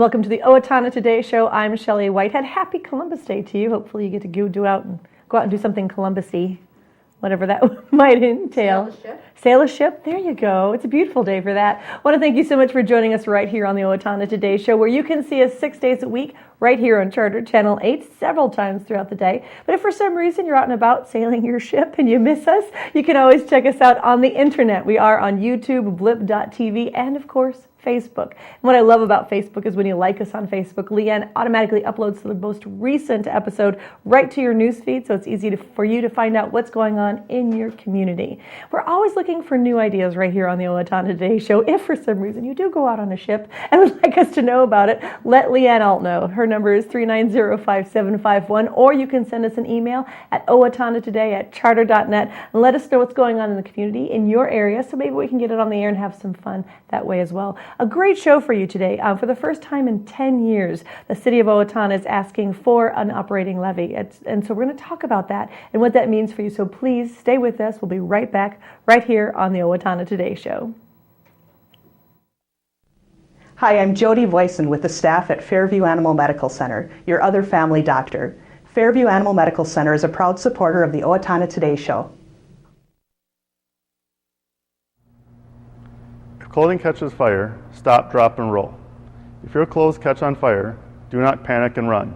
welcome to the Owatonna Today show. I'm Shelley Whitehead. Happy Columbus Day to you. Hopefully you get to go out and do something Columbus-y, whatever that might entail. Sail a ship. There you go. It's a beautiful day for that. I want to thank you so much for joining us right here on the Owatonna Today show, where you can see us 6 days a week right here on Charter Channel 8 several times throughout the day. But if for some reason you're out and about sailing your ship and you miss us, you can always check us out on the internet. We are on YouTube, blip.tv, and of course, Facebook. And what I love about Facebook is when you like us on Facebook, Leanne automatically uploads the most recent episode right to your newsfeed, so it's easy for you to find out what's going on in your community. We're always looking for new ideas right here on the Owatonna Today show. If for some reason you do go out on a ship and would like us to know about it, let Leanne Alt know. Her number is 390-5751, or you can send us an email at owatonnatoday@charter.net and let us know what's going on in the community in your area, so maybe we can get it on the air and have some fun that way as well. A great show for you today. For the first time in 10 years, the city of Owatonna is asking for an operating levy. And so we're going to talk about that and what that means for you. So please stay with us. We'll be right back right here on the Owatonna Today show. Hi, I'm Jody Voisin with the staff at Fairview Animal Medical Center, your other family doctor. Fairview Animal Medical Center is a proud supporter of the Owatonna Today show. If clothing catches fire, stop, drop, and roll. If your clothes catch on fire, do not panic and run.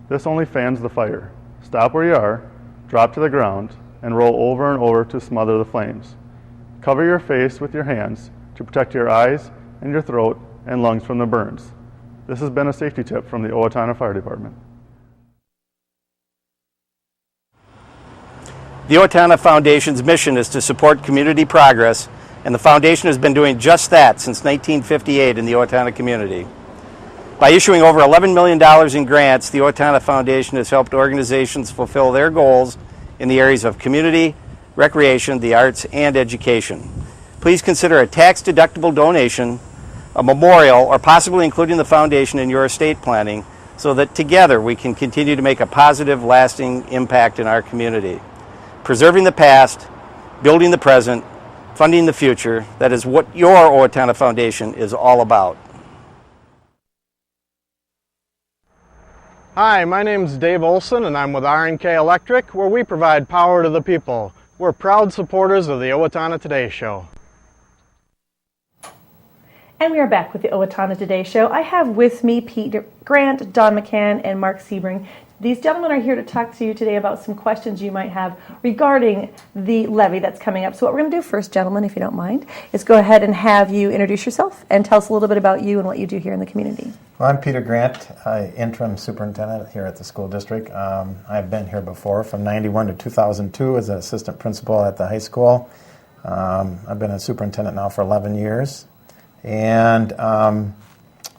This only fans the fire. Stop where you are, drop to the ground, and roll over and over to smother the flames. Cover your face with your hands to protect your eyes and your throat and lungs from the burns. This has been a safety tip from the Owatonna Fire Department. The Owatonna Foundation's mission is to support community progress, and the Foundation has been doing just that since 1958 in the Owatonna community. By issuing over $11 million in grants, the Owatonna Foundation has helped organizations fulfill their goals in the areas of community, recreation, the arts, and education. Please consider a tax-deductible donation, a memorial, or possibly including the Foundation in your estate planning so that together we can continue to make a positive, lasting impact in our community. Preserving the past, building the present, funding the future, that is what your Owatonna Foundation is all about. Hi, my name is Dave Olson and I'm with R&K Electric, where we provide power to the people. We're proud supporters of the Owatonna Today show. And we are back with the Owatonna Today show. I have with me Pete Grant, Don McCann, and Mark Sebring. These gentlemen are here to talk to you today about some questions you might have regarding the levy that's coming up. So what we're going to do first, gentlemen, if you don't mind, is go ahead and have you introduce yourself and tell us a little bit about you and what you do here in the community. Well, I'm Peter Grant, interim superintendent here at the school district. I've been here before from 91 to 2002 as an assistant principal at the high school. I've been a superintendent now for 11 years and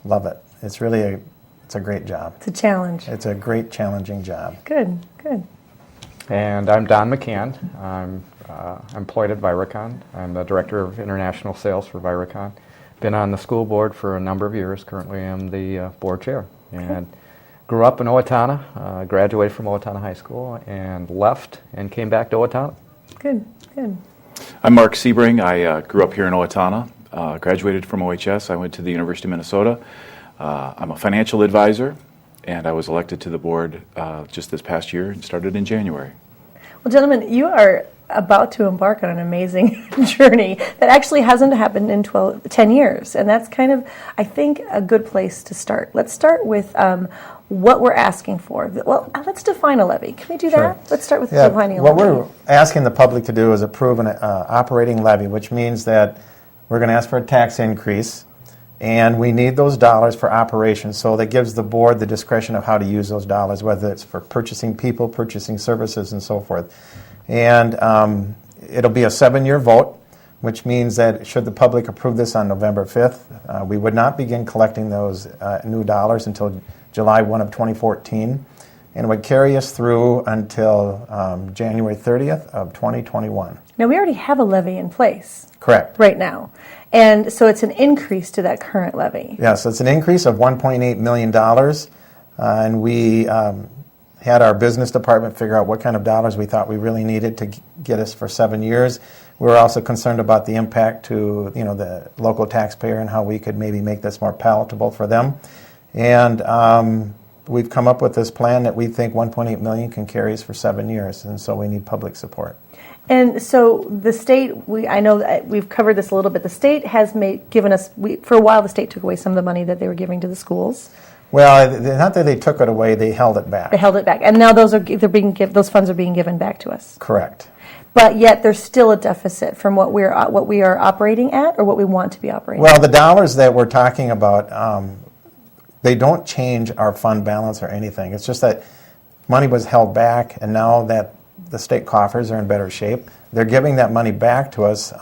love it. It's really it's a great job. It's a challenge. It's a great, challenging job. Good, good. And I'm Don McCann. I'm employed at Viricon. I'm the Director of International Sales for Viricon. Been on the school board for a number of years. Currently I'm the board chair. And grew up in Owatonna, graduated from Owatonna High School, and left and came back to Owatonna. Good, good. I'm Mark Sebring. I grew up here in Owatonna, graduated from OHS. I went to the University of Minnesota. I'm a financial advisor, and I was elected to the board just this past year and started in January. Well, gentlemen, you are about to embark on an amazing journey that actually hasn't happened in 10 years, and that's kind of, I think, a good place to start. Let's start with what we're asking for. Well, let's define a levy. Can we do that? Let's start with defining a levy. What we're asking the public to do is approve an operating levy, which means that we're going to ask for a tax increase, and we need those dollars for operations, so that gives the board the discretion of how to use those dollars, whether it's for purchasing people, purchasing services, and so forth. And it'll be a 7-year vote, which means that should the public approve this on November 5th, we would not begin collecting those new dollars until July 1 of 2014, and it would carry us through until January 30th of 2021. Now, we already have a levy in place. Correct. Right now. And so it's an increase to that current levy. Yes, it's an increase of $1.8 million. And we had our business department figure out what kind of dollars we thought we really needed to get us for 7 years. We were also concerned about the impact to the local taxpayer and how we could maybe make this more palatable for them. And we've come up with this plan that we think 1.8 million can carry us for 7 years, and so we need public support. And so the state, I know that we've covered this a little bit. The state has given us, for a while the state took away some of the money that they were giving to the schools. Well, not that they took it away, they held it back. They held it back, and now those funds are being given back to us. Correct. But yet there's still a deficit from what we are operating at, or what we want to be operating. Well, the dollars that we're talking about, they don't change our fund balance or anything. It's just that money was held back, and now that the state coffers are in better shape, they're giving that money back to us.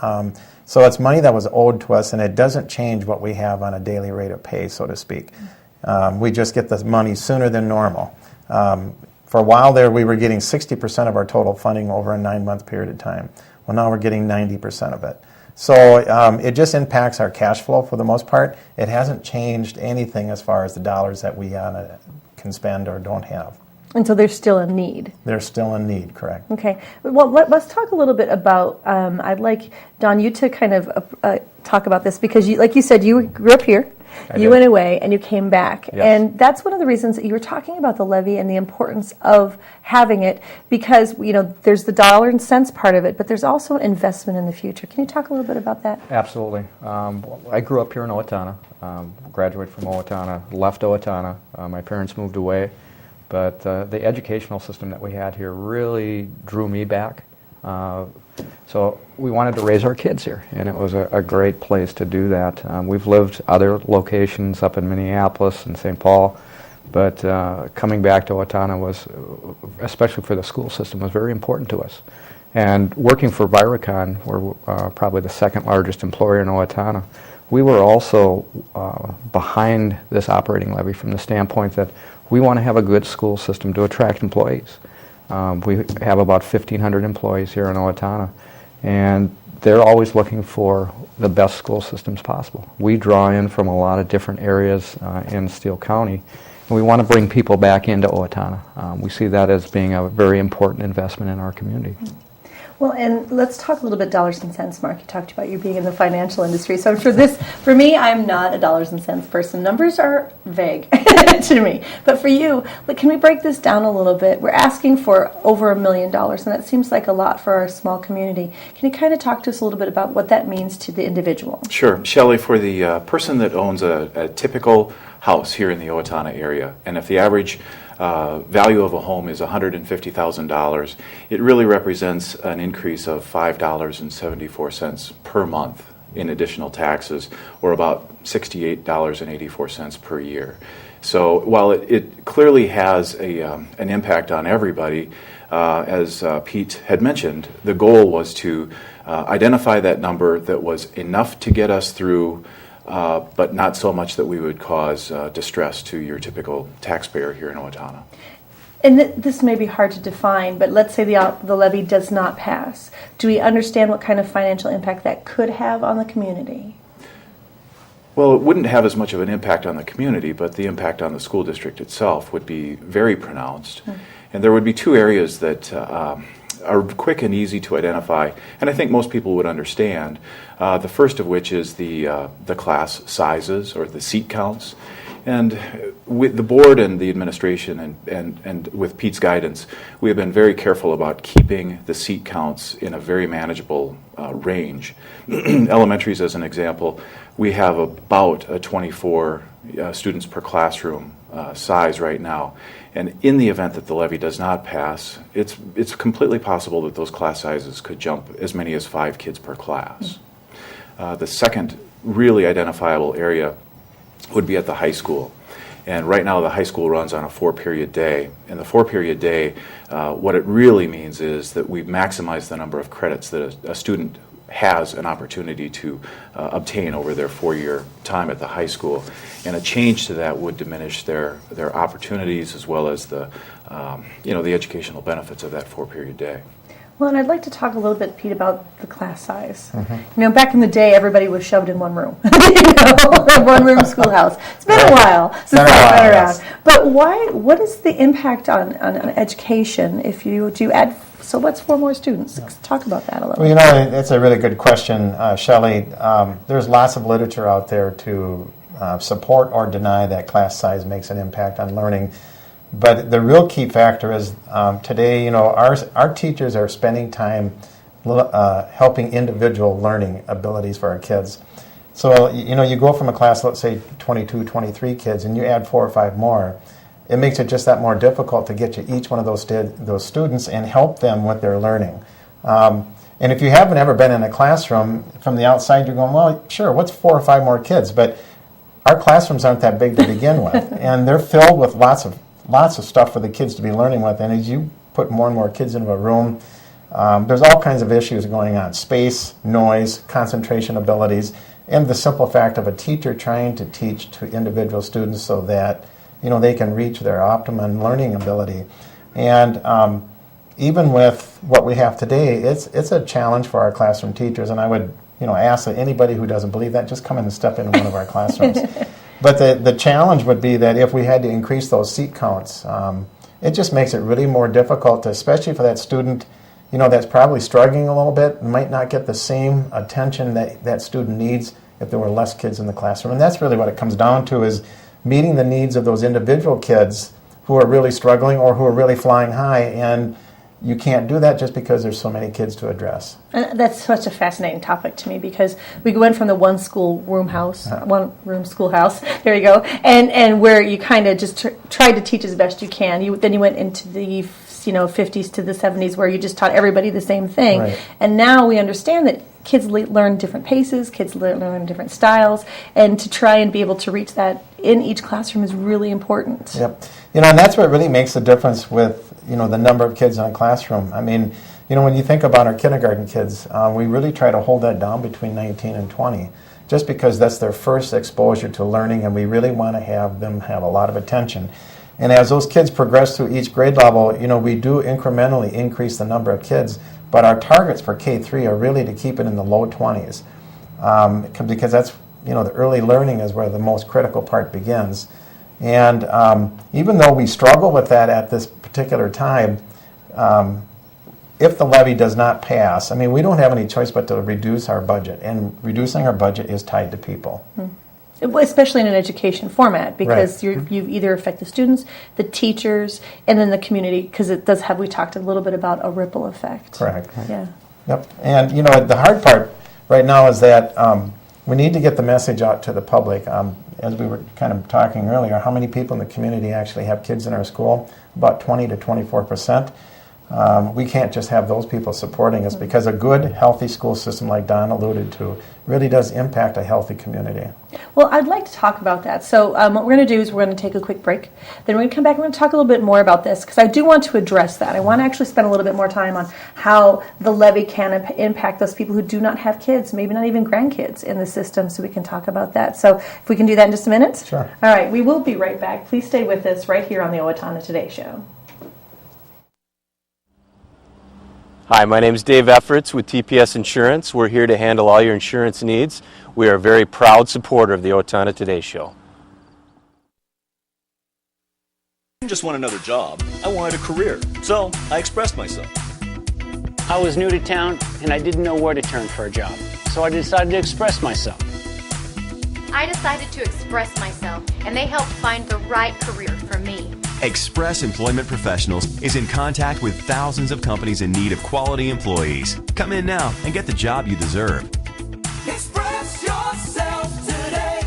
So it's money that was owed to us, and it doesn't change what we have on a daily rate of pay, so to speak. We just get the money sooner than normal. For a while there, we were getting 60% of our total funding over a 9-month period of time. Well, now we're getting 90% of it. So it just impacts our cash flow for the most part. It hasn't changed anything as far as the dollars that we can spend or don't have. And so there's still a need. They're still in need, correct. Okay. Well, let's talk a little bit about, I'd like, Don, you to kind of talk about this, because like you said, you grew up here. You went away and you came back. Yes. And that's one of the reasons that you were talking about the levy and the importance of having it, because, there's the dollar and cents part of it, but there's also an investment in the future. Can you talk a little bit about that? Absolutely. I grew up here in Owatonna, graduated from Owatonna, left Owatonna. My parents moved away, but the educational system that we had here really drew me back. So we wanted to raise our kids here, and it was a great place to do that. We've lived other locations up in Minneapolis and St. Paul, but coming back to Owatonna was, especially for the school system, was very important to us. And working for Viricon, we're probably the second largest employer in Owatonna, we were also behind this operating levy from the standpoint that we want to have a good school system to attract employees. We have about 1,500 employees here in Owatonna, and they're always looking for the best school systems possible. We draw in from a lot of different areas in Steele County, and we want to bring people back into Owatonna. We see that as being a very important investment in our community. Well, and let's talk a little bit dollars and cents, Mark. You talked about you being in the financial industry. So for me, I'm not a dollars and cents person. Numbers are vague to me. But for you, can we break this down a little bit? We're asking for over $1 million, and that seems like a lot for our small community. Can you kind of talk to us a little bit about what that means to the individual? Sure. Shelley, for the person that owns a typical house here in the Owatonna area, and if the average value of a home is $150,000, it really represents an increase of $5.74 per month in additional taxes, or about $68.84 per year. So while it clearly has an impact on everybody, as Pete had mentioned, the goal was to identify that number that was enough to get us through, but not so much that we would cause distress to your typical taxpayer here in Owatonna. And this may be hard to define, but let's say the levy does not pass. Do we understand what kind of financial impact that could have on the community? Well, it wouldn't have as much of an impact on the community, but the impact on the school district itself would be very pronounced. And there would be two areas that are quick and easy to identify, and I think most people would understand. The first of which is the class sizes, or the seat counts. And with the board and the administration and with Pete's guidance, we have been very careful about keeping the seat counts in a very manageable range. Elementaries, as an example, we have about a 24 students per classroom size right now. And in the event that the levy does not pass, it's completely possible that those class sizes could jump as many as 5 kids per class. The second really identifiable area would be at the high school. And right now the high school runs on a 4-period day. And the 4-period day, what it really means is that we maximize the number of credits that a student has an opportunity to obtain over their 4-year time at the high school. And a change to that would diminish their opportunities, as well as the educational benefits of that 4-period day. Well, and I'd like to talk a little bit, Pete, about the class size. Back in the day, everybody was shoved in one room. One-room schoolhouse. It's been a while since I've been around. But what is the impact on education if you do add, so what's 4 more students? Talk about that a little. Well, that's a really good question, Shelley. There's lots of literature out there to support or deny that class size makes an impact on learning. But the real key factor is today, our teachers are spending time helping individual learning abilities for our kids. So, you go from a class, let's say 22, 23 kids, and you add 4 or 5 more, it makes it just that more difficult to get to each one of those students and help them with their learning. And if you haven't ever been in a classroom, from the outside you're going, well, sure, what's 4 or 5 more kids? But our classrooms aren't that big to begin with, and they're filled with lots of stuff for the kids to be learning with. And as you put more and more kids into a room, there's all kinds of issues going on: space, noise, concentration abilities, and the simple fact of a teacher trying to teach to individual students so that they can reach their optimum learning ability. And even with what we have today, it's a challenge for our classroom teachers. And I would ask that anybody who doesn't believe that, just come in and step into one of our classrooms. But the challenge would be that if we had to increase those seat counts, it just makes it really more difficult, especially for that student that's probably struggling a little bit and might not get the same attention that student needs if there were less kids in the classroom. And that's really what it comes down to, is meeting the needs of those individual kids who are really struggling or who are really flying high. And you can't do that just because there's so many kids to address. And that's such a fascinating topic to me, because we went from the one room schoolhouse, there you go, and where you kind of just tried to teach as best you can. Then you went into the 50s to the 70s where you just taught everybody the same thing. Right. And now we understand that kids learn different paces, kids learn different styles, and to try and be able to reach that in each classroom is really important. Yep. And that's what really makes the difference with, the number of kids in a classroom. I mean, when you think about our kindergarten kids, we really try to hold that down between 19 and 20, just because that's their first exposure to learning, and we really want to have them have a lot of attention. And as those kids progress through each grade level, we do incrementally increase the number of kids, but our targets for K-3 are really to keep it in the low 20s, because that's, the early learning is where the most critical part begins. And even though we struggle with that at this particular time, if the levy does not pass, we don't have any choice but to reduce our budget, and reducing our budget is tied to people. Especially in an education format, because right. you either affect the students, the teachers, and then the community, because it does have, we talked a little bit about a ripple effect. Correct. Yeah. Yep. And the hard part right now is that we need to get the message out to the public. As we were kind of talking earlier, how many people in the community actually have kids in our school? About 20 to 24%. We can't just have those people supporting us, because a good, healthy school system, like Don alluded to, really does impact a healthy community. Well, I'd like to talk about that. So what we're going to do is we're going to take a quick break. Then we're going to come back and we're going to talk a little bit more about this, because I do want to address that. I want to actually spend a little bit more time on how the levy can impact those people who do not have kids, maybe not even grandkids in the system, so we can talk about that. So if we can do that in just a minute? Sure. All right, we will be right back. Please stay with us right here on the Owatonna Today Show. Hi, my name is Dave Efforts with TPS Insurance. We're here to handle all your insurance needs. We are a very proud supporter of the Owatonna Today Show. I didn't just want another job, I wanted a career, so I expressed myself. I was new to town and I didn't know where to turn for a job, so I decided to express myself. I decided to express myself, and they helped find the right career for me. Express Employment Professionals is in contact with thousands of companies in need of quality employees. Come in now and get the job you deserve. Express yourself today.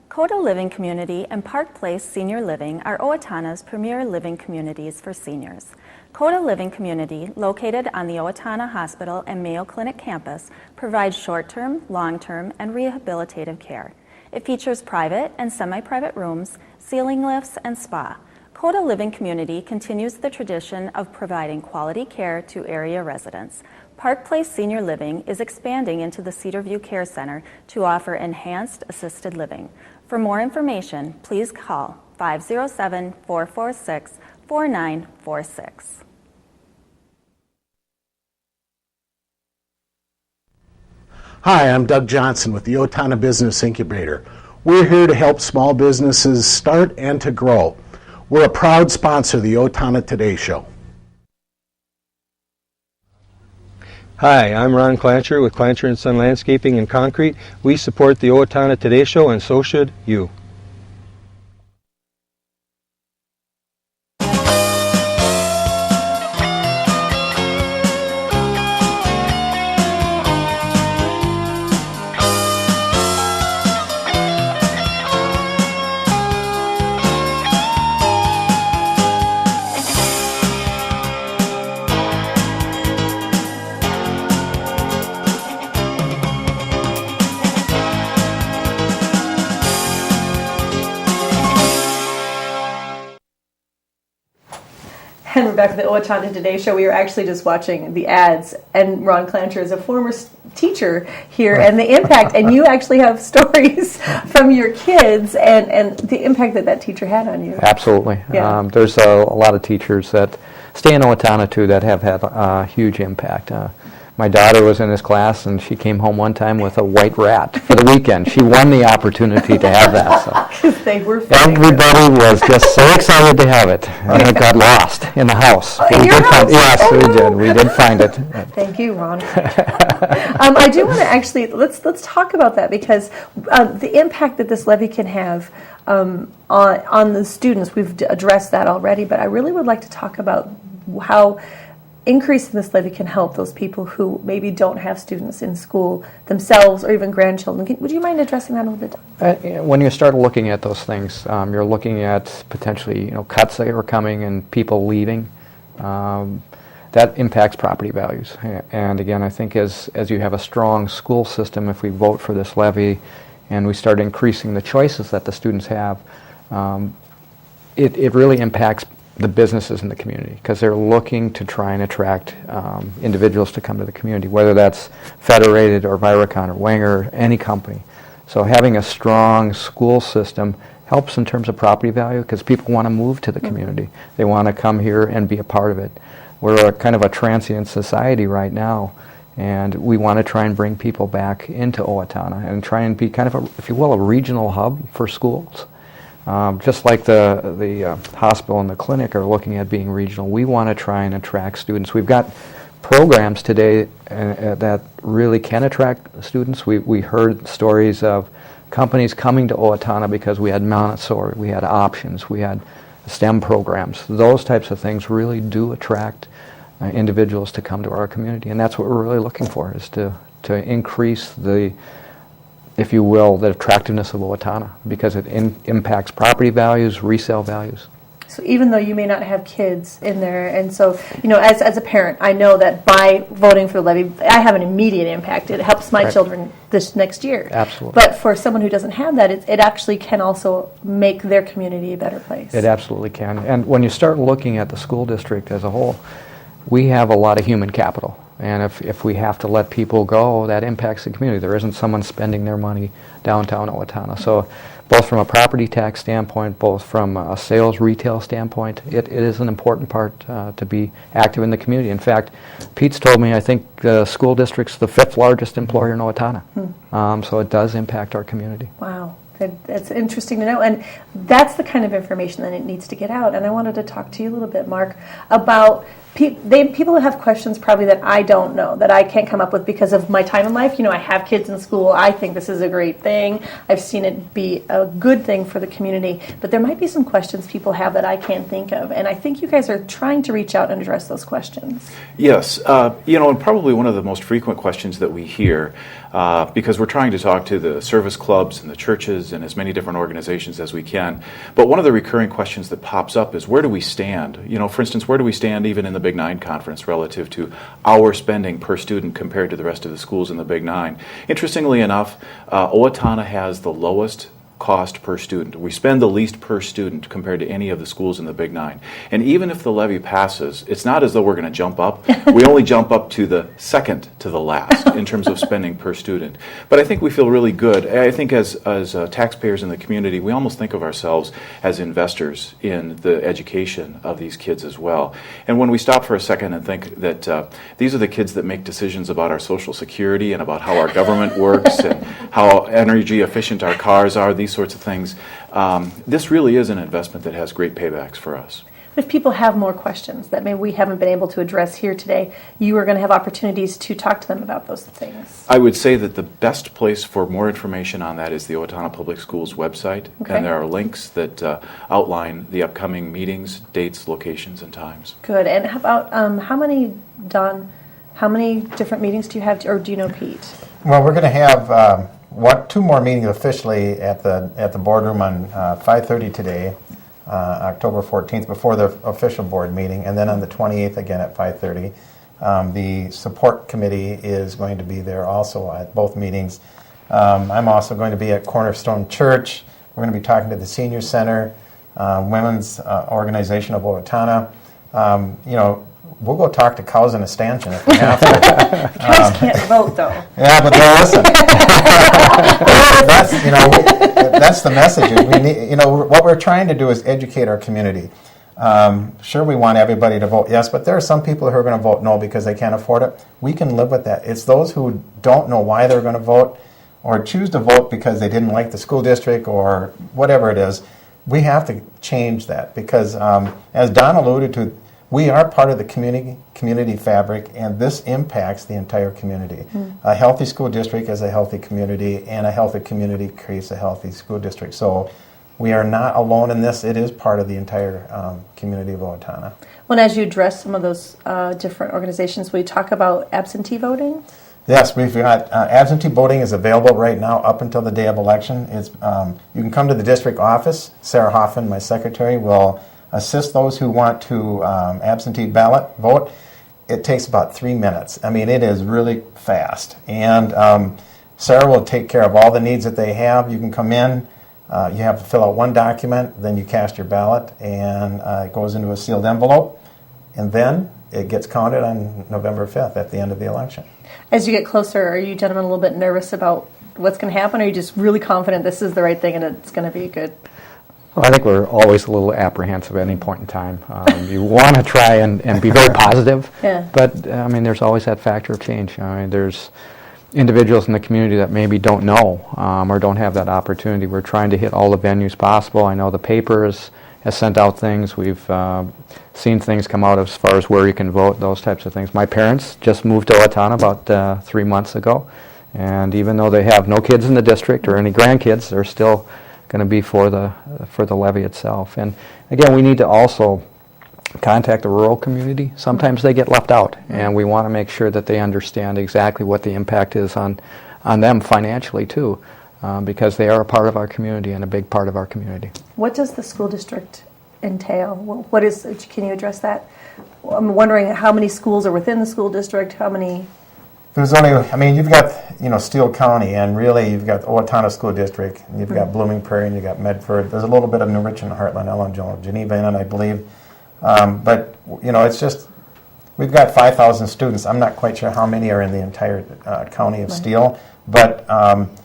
Coda Living Community and Park Place Senior Living are Owatonna's premier living communities for seniors. Coda Living Community, located on the Owatonna Hospital and Mayo Clinic campus, provides short-term, long-term, and rehabilitative care. It features private and semi-private rooms, ceiling lifts, and spa. Coda Living Community continues the tradition of providing quality care to area residents. Park Place Senior Living is expanding into the Cedarview Care Center to offer enhanced assisted living. For more information, please call 507-446-4946. Hi, I'm Doug Johnson with the Owatonna Business Incubator. We're here to help small businesses start and to grow. We're a proud sponsor of the Owatonna Today Show. Hi, I'm Ron Clancher with Clancher & Son Landscaping and Concrete. We support the Owatonna Today Show, and so should you. And we're back with the Owatonna Today Show. We were actually just watching the ads, and Ron Clancher is a former teacher here, and the impact, and you actually have stories from your kids and the impact that teacher had on you. Absolutely. Yeah. There's a lot of teachers that stay in Owatonna, too, that have had a huge impact. My daughter was in this class, and she came home one time with a white rat for the weekend. She won the opportunity to have that. So. They were Everybody was just so excited to have it, and it got lost in the house. In your house? Yes, we did. We did find it. Thank you, Ron. I do want to actually let's talk about that, because the impact that this levy can have on the students. We've addressed that already, but I really would like to talk about how increasing this levy can help those people who maybe don't have students in school themselves, or even grandchildren. Would you mind addressing that a little bit? When you start looking at those things, you're looking at potentially cuts that are coming and people leaving. That impacts property values. And again, I think as you have a strong school system, if we vote for this levy and we start increasing the choices that the students have, it really impacts the businesses in the community, because they're looking to try and attract individuals to come to the community, whether that's Federated or Viricon or Wenger, or any company. So having a strong school system helps in terms of property value, because people want to move to the community. They want to come here and be a part of it. We're kind of a transient society right now, and we want to try and bring people back into Owatonna and try and be kind of, if you will, a regional hub for schools. Just like the hospital and the clinic are looking at being regional, we want to try and attract students. We've got programs today that really can attract students. We heard stories of companies coming to Owatonna because we had Montessori, we had options, we had STEM programs. Those types of things really do attract individuals to come to our community, and that's what we're really looking for, is to increase the, if you will, the attractiveness of Owatonna, because it impacts property values, resale values. So even though you may not have kids in there, and so, as a parent, I know that by voting for the levy, I have an immediate impact. It helps my children this next year. Absolutely. But for someone who doesn't have that, it actually can also make their community a better place. It absolutely can. And when you start looking at the school district as a whole, we have a lot of human capital. And if we have to let people go, that impacts the community. There isn't someone spending their money downtown Owatonna. So both from a property tax standpoint, both from a sales retail standpoint, it is an important part to be active in the community. In fact, Pete's told me I think the school district's the 5th largest employer in Owatonna. So it does impact our community. Wow. That's interesting to know, and that's the kind of information that it needs to get out. And I wanted to talk to you a little bit, Mark, about people who have questions probably that I don't know, that I can't come up with because of my time in life. I have kids in school. I think this is a great thing. I've seen it be a good thing for the community, but there might be some questions people have that I can't think of, and I think you guys are trying to reach out and address those questions. Yes, and probably one of the most frequent questions that we hear, because we're trying to talk to the service clubs and the churches and as many different organizations as we can. But one of the recurring questions that pops up is, where do we stand? For instance, where do we stand even in the Big Nine Conference relative to our spending per student compared to the rest of the schools in the Big Nine? Interestingly enough, Owatonna has the lowest cost per student. We spend the least per student compared to any of the schools in the Big Nine. And even if the levy passes, it's not as though we're going to jump up. We only jump up to the second to the last in terms of spending per student. But I think we feel really good. I think as taxpayers in the community, we almost think of ourselves as investors in the education of these kids as well. And when we stop for a second and think that these are the kids that make decisions about our Social Security and about how our government works and how energy efficient our cars are, these sorts of things. This really is an investment that has great paybacks for us. But if people have more questions that maybe we haven't been able to address here today, you are going to have opportunities to talk to them about those things. I would say that the best place for more information on that is the Owatonna Public Schools website. Okay. And there are links that outline the upcoming meetings, dates, locations, and times. Good. And how about, Don, how many different meetings do you have, or do you know, Pete? Well, we're going to have two more meetings officially at the boardroom on 5:30 today, October 14th, before the official board meeting, and then on the 28th again at 5:30. The support committee is going to be there also at both meetings. I'm also going to be at Cornerstone Church. We're going to be talking to the Senior Center, Women's Organization of Owatonna. We'll go talk to cows in a stanchion if we have to. Cows can't vote, though. Yeah, but they'll listen. That's the message. We need, what we're trying to do is educate our community. Sure, we want everybody to vote yes, but there are some people who are going to vote no because they can't afford it. We can live with that. It's those who don't know why they're going to vote or choose to vote because they didn't like the school district or whatever it is. We have to change that because, as Don alluded to, we are part of the community fabric, and this impacts the entire community. A healthy school district is a healthy community, and a healthy community creates a healthy school district. So we are not alone in this. It is part of the entire community of Owatonna. Well, as you address some of those different organizations, will you talk about absentee voting? Yes, we've got absentee voting is available right now up until the day of election. It's you can come to the district office. Sarah Hoffman, my secretary, will assist those who want to absentee ballot vote. It takes about 3 minutes. I mean, it is really fast. And Sarah will take care of all the needs that they have. You can come in, you have to fill out one document, then you cast your ballot, and it goes into a sealed envelope. And then it gets counted on November 5th at the end of the election. As you get closer, are you gentlemen a little bit nervous about what's going to happen, or are you just really confident this is the right thing and it's going to be good? Well, I think we're always a little apprehensive at any point in time. You want to try and be very positive, Yeah. but I mean, there's always that factor of change. I mean, there's individuals in the community that maybe don't know or don't have that opportunity. We're trying to hit all the venues possible. I know the paper has sent out things. We've seen things come out as far as where you can vote, those types of things. My parents just moved to Owatonna about 3 months ago, and even though they have no kids in the district or any grandkids, they're still going to be for the levy itself. And again, we need to also contact the rural community. Sometimes they get left out, and we want to make sure that they understand exactly what the impact is on them financially too, because they are a part of our community and a big part of our community. What does the school district entail? Can you address that? I'm wondering how many schools are within the school district, how many... There's only, you've got, Steele County, and really you've got Owatonna School District, and you've got Blooming Prairie, and you've got Medford. There's a little bit of New Richmond, Heartland, Ellen, Geneva in it, I believe. But, it's just, we've got 5,000 students. I'm not quite sure how many are in the entire county of Steele, but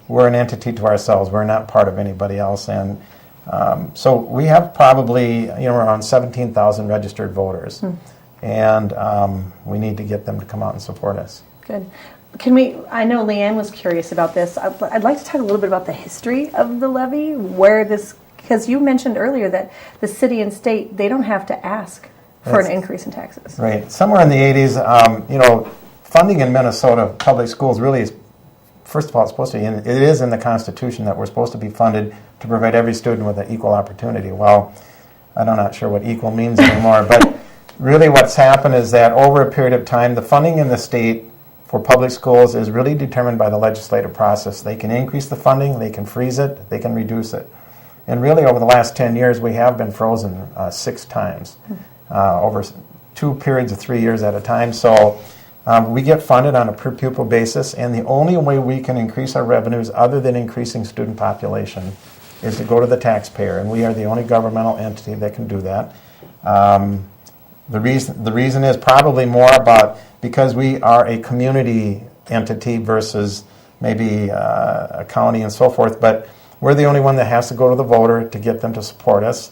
we're an entity to ourselves. We're not part of anybody else. And so we have probably, around 17,000 registered voters. And we need to get them to come out and support us. Good. I know Leanne was curious about this. I'd like to talk a little bit about the history of the levy, because you mentioned earlier that the city and state, they don't have to ask for an increase in taxes. Right. Somewhere in the 80s, funding in Minnesota public schools really is, first of all, it's supposed to be, it is in the Constitution that we're supposed to be funded to provide every student with an equal opportunity. Well, I'm not sure what equal means anymore, but really what's happened is that over a period of time, the funding in the state for public schools is really determined by the legislative process. They can increase the funding, they can freeze it, they can reduce it. And really over the last 10 years, we have been frozen 6 times over 2 periods of 3 years at a time. So we get funded on a per pupil basis, and the only way we can increase our revenues other than increasing student population is to go to the taxpayer, and we are the only governmental entity that can do that. The reason is probably more about because we are a community entity versus maybe a county and so forth, but we're the only one that has to go to the voter to get them to support us.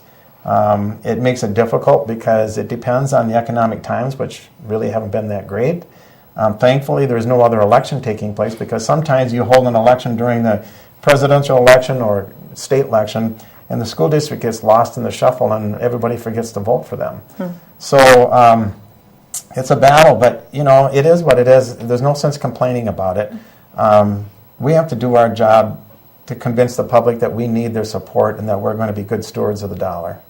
It makes it difficult because it depends on the economic times, which really haven't been that great. Thankfully, there's no other election taking place because sometimes you hold an election during the presidential election or state election, and the school district gets lost in the shuffle and everybody forgets to vote for them. So it's a battle, but it is what it is. There's no sense complaining about it. We have to do our job to convince the public that we need their support and that we're going to be good stewards of the dollar.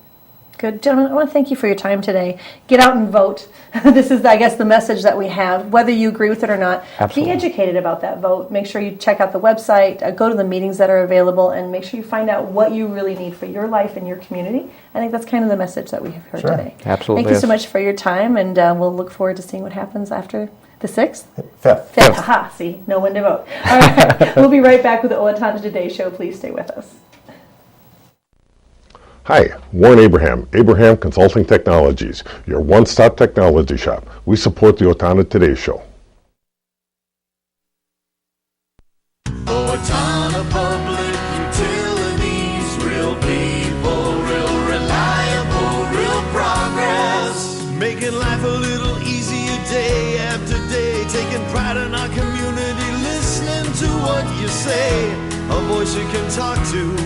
Good. Gentlemen, I want to thank you for your time today. Get out and vote. This is, I guess, the message that we have, whether you agree with it or not. Absolutely. Be educated about that vote. Make sure you check out the website, go to the meetings that are available, and make sure you find out what you really need for your life and your community. I think that's kind of the message that we have heard today. Absolutely. Thank you so much for your time, and we'll look forward to seeing what happens after the 6th? 5th. 5th. Aha, see, know when to vote. All right, we'll be right back with the Owatonna Today show. Please stay with us. Hi, Warren Abraham, Abraham Consulting Technologies, your one-stop technology shop. We support the Owatonna Today show. Owatonna Public Utilities, real people, real reliable, real progress. Making life a little easier day after day, taking pride in our community, listening to what you say, a voice you can talk to.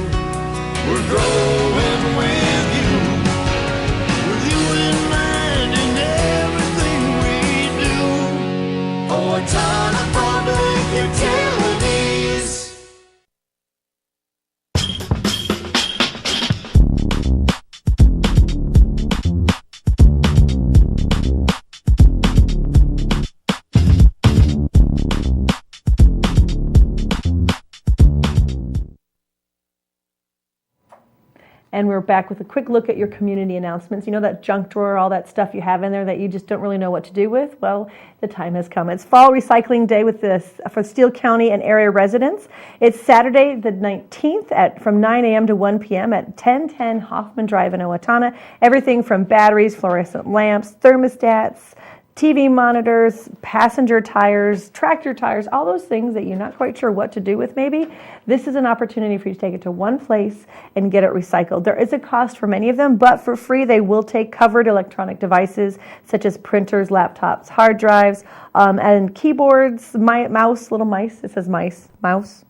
We're growing with you in mind in everything we do. Owatonna Public Utilities. And we're back with a quick look at your community announcements. You know that junk drawer, all that stuff you have in there that you just don't really know what to do with? Well, the time has come. It's Fall Recycling Day with this for Steele County and area residents. It's Saturday the 19th from 9 a.m. to 1 p.m. at 1010 Hoffman Drive in Owatonna. Everything from batteries, fluorescent lamps, thermostats, TV monitors, passenger tires, tractor tires, all those things that you're not quite sure what to do with maybe. This is an opportunity for you to take it to one place and get it recycled. There is a cost for many of them, but for free they will take covered electronic devices such as printers, laptops, hard drives, and keyboards, mouse, little mice. It says mouse,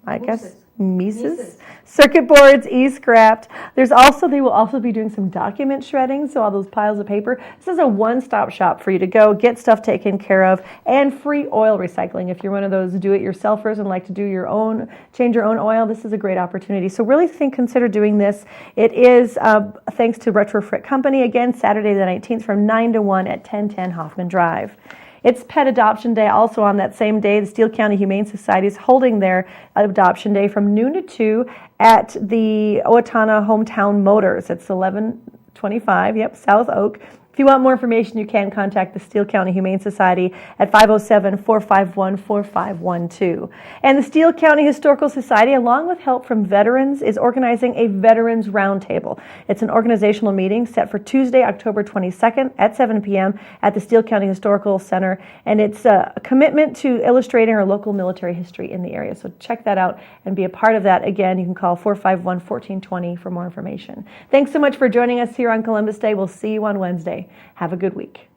I guess. Mises. Circuit boards, e-scrapped. They will also be doing some document shredding, so all those piles of paper. This is a one-stop shop for you to go, get stuff taken care of, and free oil recycling. If you're one of those do-it-yourselfers and like to do change your own oil, this is a great opportunity. So really consider doing this. It is thanks to Retrofit Company, again, Saturday the 19th from 9 to 1 at 1010 Hoffman Drive. It's Pet Adoption Day also on that same day. The Steele County Humane Society is holding their Adoption Day from noon to 2 at the Owatonna Hometown Motors. It's 1125, South Oak. If you want more information, you can contact the Steele County Humane Society at 507-451-4512. And the Steele County Historical Society, along with help from veterans, is organizing a Veterans Roundtable. It's an organizational meeting set for Tuesday, October 22nd at 7 p.m. at the Steele County Historical Center, and it's a commitment to illustrating our local military history in the area. So check that out and be a part of that. Again, you can call 451-1420 for more information. Thanks so much for joining us here on Columbus Day. We'll see you on Wednesday. Have a good week.